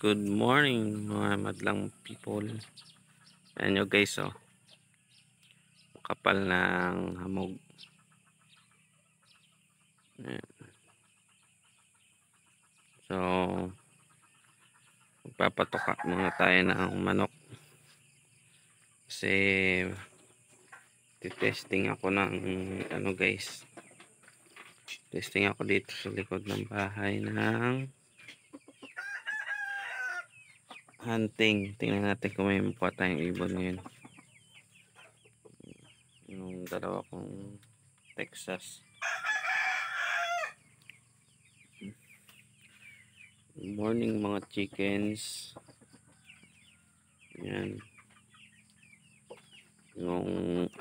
Good morning mga madlang people. Ayan nyo guys, oh. Kapal ng hamog. Ayan. So magpapatoka muna tayo ng manok kasi titesting ako ng ano guys, testing ako dito sa likod ng bahay ng hunting. Tingnan natin kung may mukha tayong ibon ngayon. Yung dalawa kong Texas. Good morning mga chickens. Yan. Yung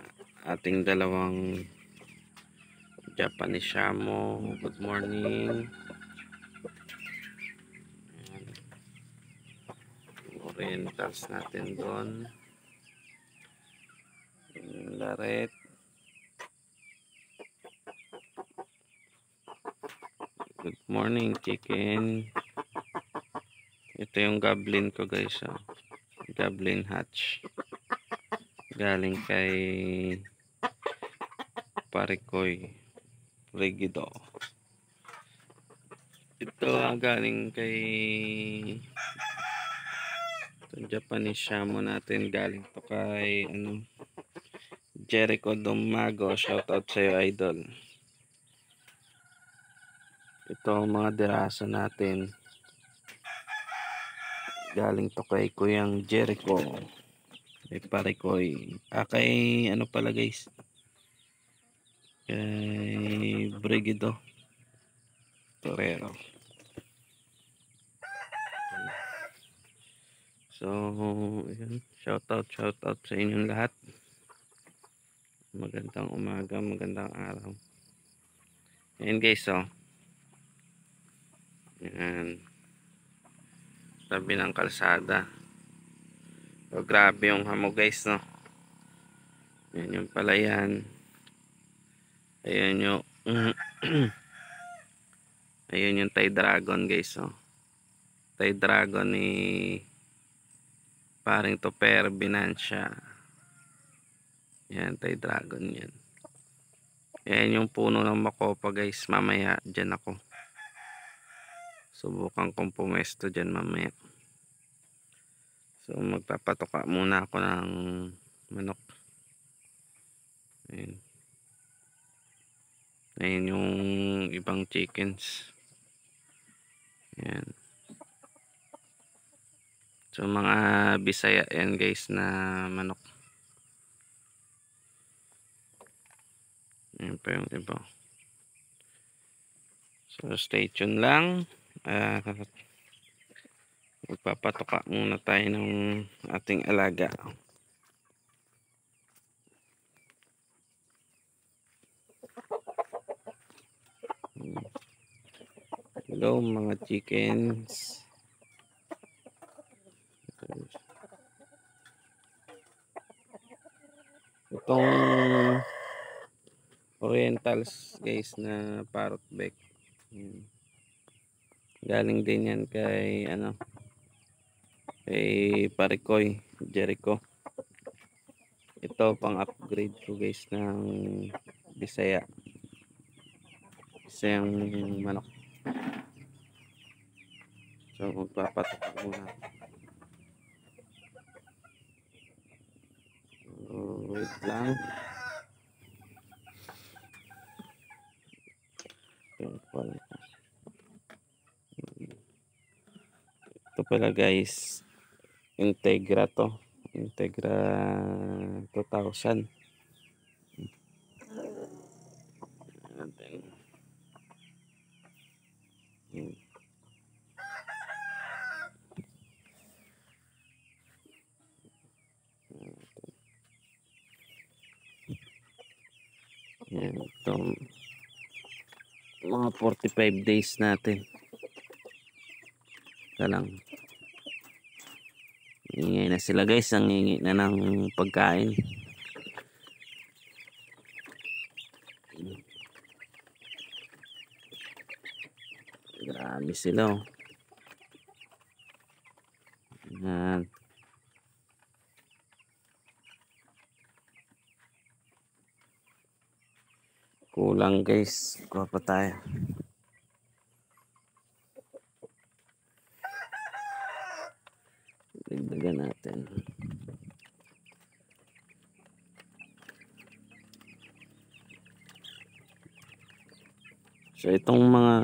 ating dalawang Japanese Shamo. Good morning. Yan. Orientals natin doon. Laret. Good morning chicken. Ito yung goblin ko guys. Oh. Goblin hatch. Galing kay Parikoy Rigido. Ito galing kay itong Japanese Shamo natin. Galing to kay ano, Jericho Domago. Shoutout sa'yo idol. Ito ang mga dirasa natin. Galing to kay Kuyang Jericho. Kay Parikoy. Kay ano pala guys. Kay Brigido Torero. So, ayan. Shoutout sa inyong lahat. Magandang umaga, magandang araw. Ayan guys, oh. Ayan. Tabi ng kalsada. So, grabe yung hamog guys, no. Ayan yung palayan. Ayan yung ayan yung Thai Dragon guys, oh. Thai Dragon ni paring Topper Binansya. Yan, Thai Dragon yan. Ayan yung puno ng Makopa guys. Mamaya dyan ako. Subukan kong pumesto dyan mamaya. So magpapatoka muna ako ng manok. Ayan. Ayan yung ibang chickens. Ayan. So mga Bisaya yan guys na manok. Ayan pa yung iba. So stay tuned lang. Magpapatoka muna tayo ng ating alaga. Hello mga chickens. Itong Orientals guys na parrot back. Galing din yan kay ano, kay Parikoy Jericho. Ito pang upgrade ko guys ng Bisaya. Bisayang manok. So magpapatok muna. Wait lang. Ito pala guys, Integra to. Integra 2000. Yan, ito mga 45 days natin. Ito lang. Ingay na sila guys, ang hingi na ng pagkain. Grabe sila, oh. Yan. Kulang guys. Kuha pa tayo. Dagdagan natin. So itong mga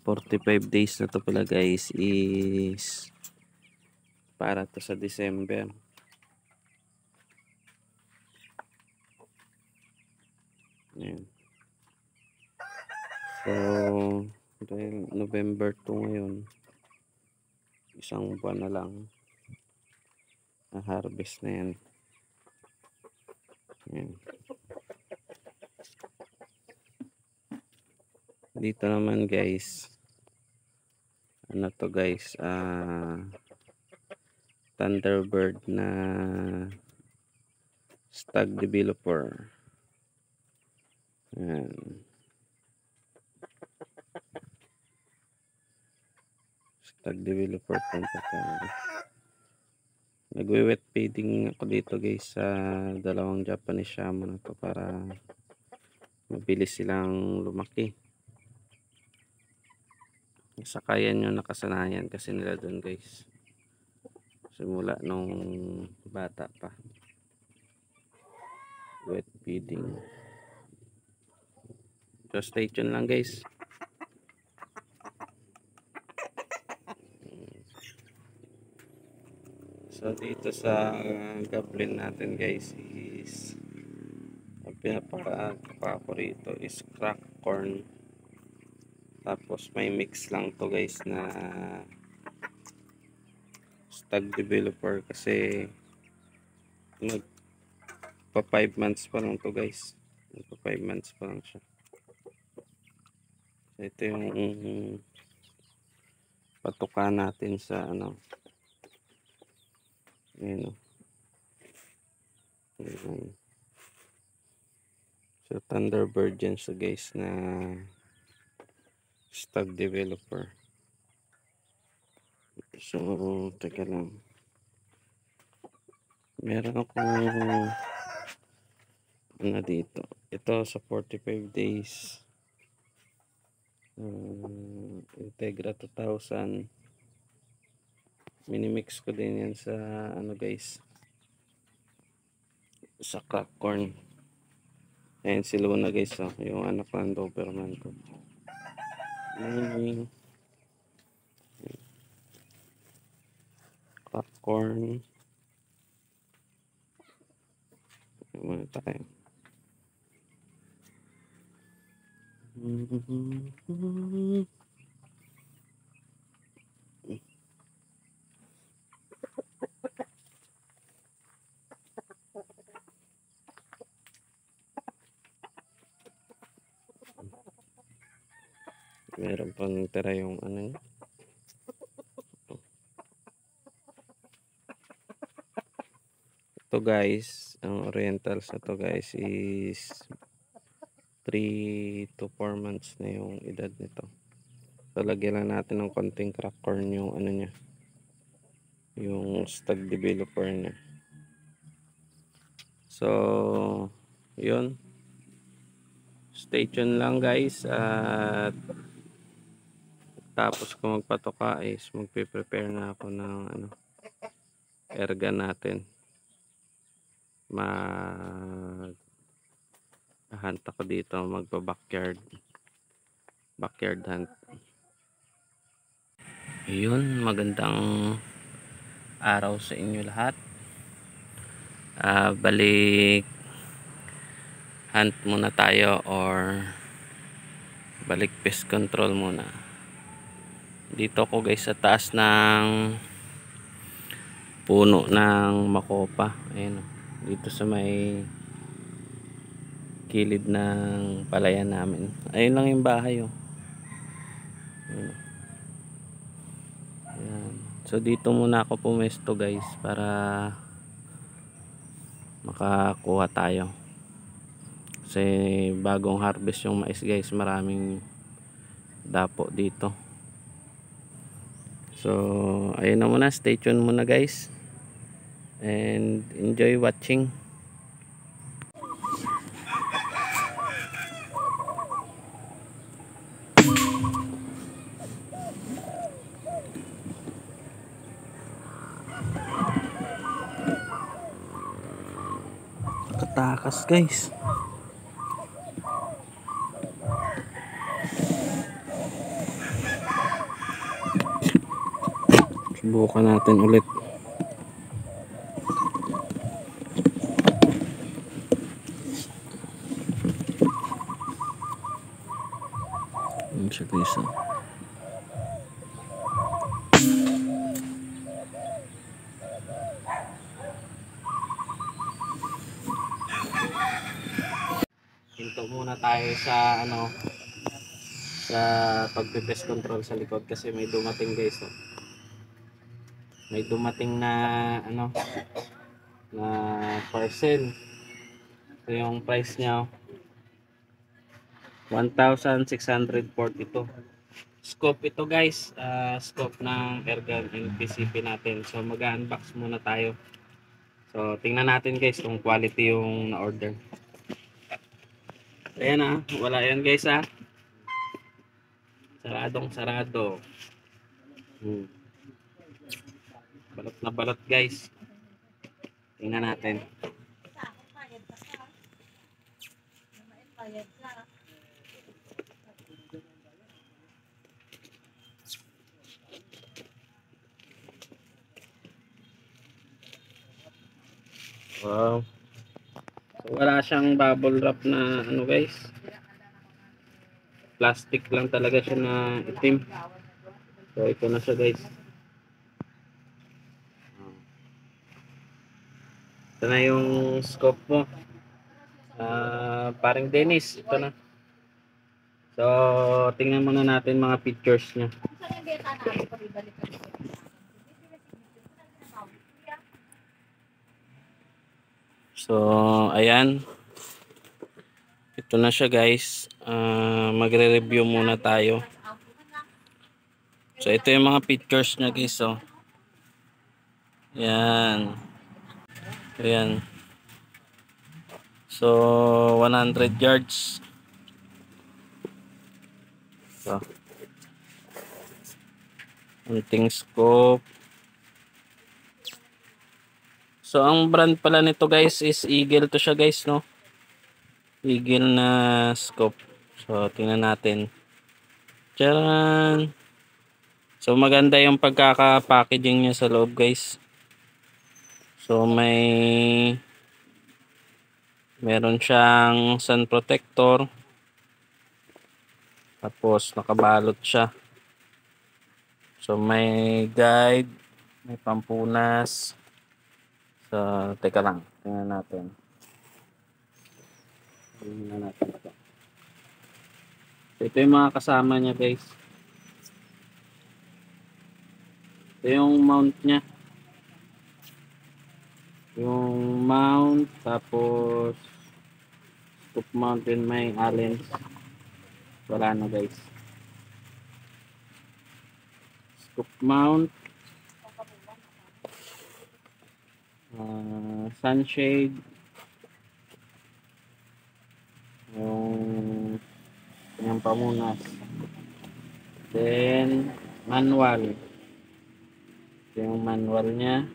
45 days na to pala guys is para to sa December. Ayan. So dahil November 2 ngayon, isang buwan na lang na harvest na yan. Ayan. Dito naman guys, ano to guys, Thunderbird na stag developer. Ayan. Stag developer itong pagkain. Nagwe-wet feeding ako dito guys sa dalawang Japanese Shamo na to para mabilis silang lumaki. Saka yan yung nakasanayan kasi nila doon guys, simula nung bata pa, wet feeding. So stay tuned lang guys. So dito sa goblin natin guys is ang pinapaka ko rito is crack corn. Tapos may mix lang to guys na stag developer kasi magpa 5 months pa lang to guys. Magpa 5 months pa lang siya. So ito yung patuka natin sa ano. Ayan o. So Thunderbird yan so guys na stag developer. So teka lang, meron akong ano dito, ito sa 45 days Integra 2000, minimix ko din yan sa ano guys, sa crack corn. Ayan si Luna guys, oh, yung anak ng Doberman ko. Crack corn. Muna tayo. Meron pang tira yung ano niya. Ito guys, ang orientals na to guys is 3 to 4 months na yung edad nito. So lagyan lang natin ng konting crack corn yung ano niya, yung stag developer niya. So yun, stay tuned lang guys, at tapos kung magpatoka is magpe-prepare na ako ng ano, airgun natin. Hunt ako dito, magpa-backyard hunt. Yun, magandang araw sa inyo lahat. Balik hunt muna tayo or balik pest control muna. Dito ko guys sa taas ng puno ng makopa. Ayan, dito sa may kilid ng palayan namin. Ayun lang yung bahay oh. Ayan. So dito muna ako pumesto guys para makakuha tayo. Kasi bagong harvest yung mais guys, maraming dapo dito. So ayun na muna, stay tuned muna guys and enjoy watching. Katakas guys. Subukan natin ulit. Ayan siya guys. Hinto muna tayo sa sa pagpe-pest control sa likod kasi may dumating guys. May dumating na na parcel. So yung price niya 1,642. Scope ito guys, scope ng airgun NPCP natin. So mag-unbox muna tayo. So tingnan natin guys kung quality yung na-order. Ayan wala yan guys Saradong sarado. Balot na balot guys. Tingnan natin. Wow. So, wala siyang bubble wrap na guys. Plastic lang talaga siya na itim. So ito na siya guys. Ito na yung scope mo. Parang Dennis, ito na. So tingnan muna natin mga pictures niya. So ayan. Ito na siya guys. Magre-review muna tayo. So ito yung mga pictures niya guys. Yan. Ayan. So 100 yards. So hunting scope. So ang brand pala nito guys is Eagle to siya guys, no? Eagle na scope. So tingnan natin. Tcharan! So maganda yung pagkaka-packaging niya sa loob guys. So meron siyang sun protector. Tapos nakabalot siya. So may guide, may pampunas. So teka lang, tingnan natin. Tingnan natin ito. So, ito yung mga kasama niya guys. Ito yung mount niya. Yung mount, tapos scoop mount din may allen. Wala na guys. Scoop mount. Sunshade. Yung pamunas. Then manual. Ito yung manual niya.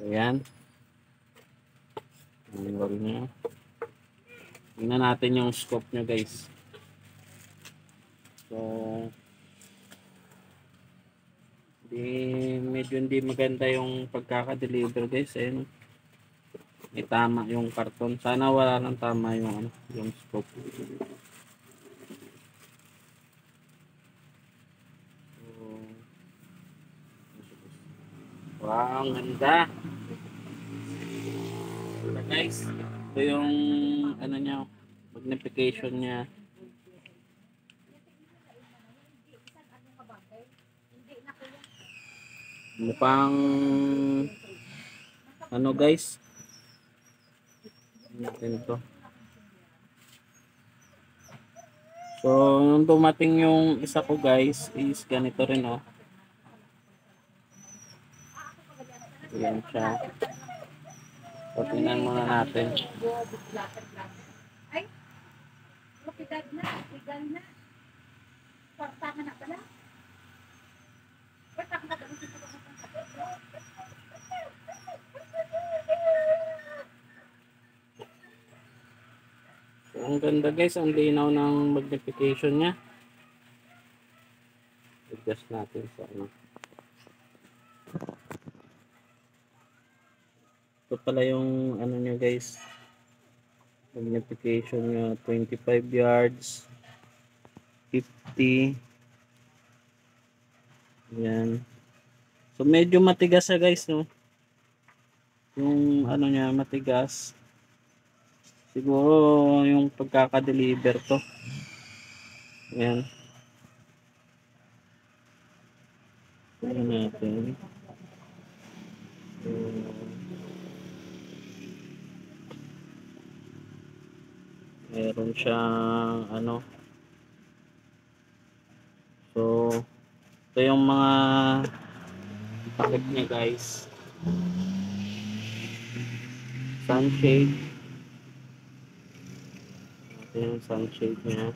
Ayan. Manual niya. Tingnan natin yung scope niya guys. So medyo hindi maganda yung pagkaka-deliver guys. Ayan. May tama yung karton. Sana wala nang tama yung yung scope. Wow, ang ganda. So guys, ito yung niya, magnification niya. Mukhang guys, natin to. So, nung dumating yung isa ko guys, is ganito rin oh. Ayan siya. So, tingnan muna natin. Ay, mapidad na, legal na. Tama na pala. Tama na pala. So, ang ganda guys, ang linaw ng magnification niya. Adjust natin sa ano. Ito pala yung ano niya guys. Magnification niya 25 yards, 50. Yan. So medyo matigas siya guys no. Yung ano niya matigas. Siguro yung pagkaka-deliver to. Yan. Tingnan natin. So, meron siyang ano. So ito yung mga takip niya guys. Sunshade. Ito yung sunshade niya.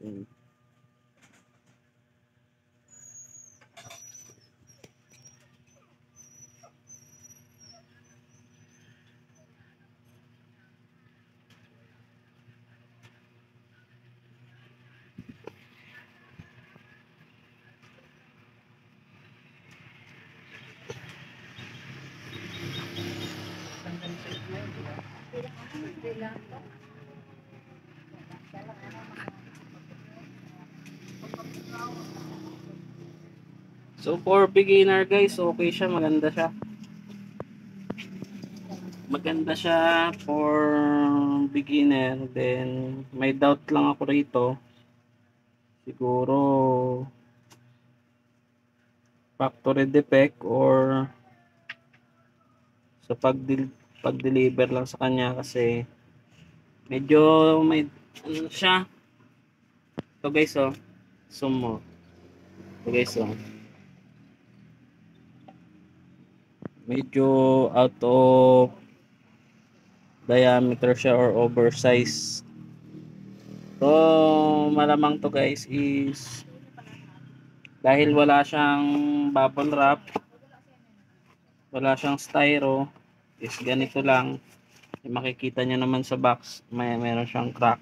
Yan. So for beginner guys, okay siya, maganda siya. Maganda siya for beginner. Then may doubt lang ako rito. Siguro factory defect or sa pag-deliver lang sa kanya kasi medyo may ano siya. Ito guys oh. Zoom mo. Ito guys oh. Medyo out of diameter siya or oversize. So malamang to guys is dahil wala siyang bubble wrap, wala siyang styro, is ganito lang. Makikita nyo naman sa box, meron siyang crack.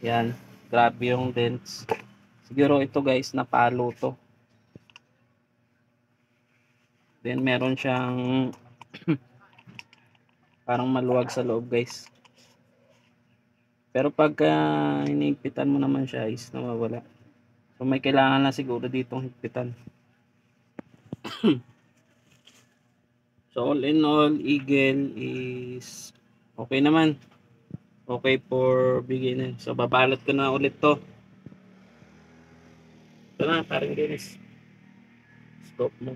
Yan, grabe yung dents. Siguro ito guys, napalo to. Then meron siyang parang maluwag sa loob guys. Pero pagka hinigpitan mo naman siya is nawawala. So may kailangan na siguro ditong higpitan. So all in all, Eagle is okay naman. Okay for beginner. So babalot ko na ulit to. Ito na, parang dinis. Stop mo.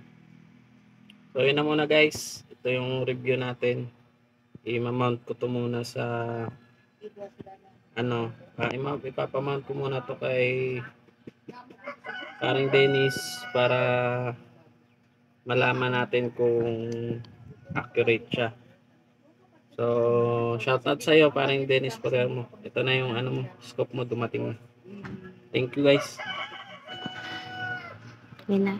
So yun na muna guys. Ito yung review natin. I-mount ko to muna sa ano. Ipapamount ko muna to kay paring Dennis para malaman natin kung accurate siya. So shoutout sa iyo paring Dennis Palermo. Ito na yung ano mo, scope mo dumating na. Thank you guys. Yun na.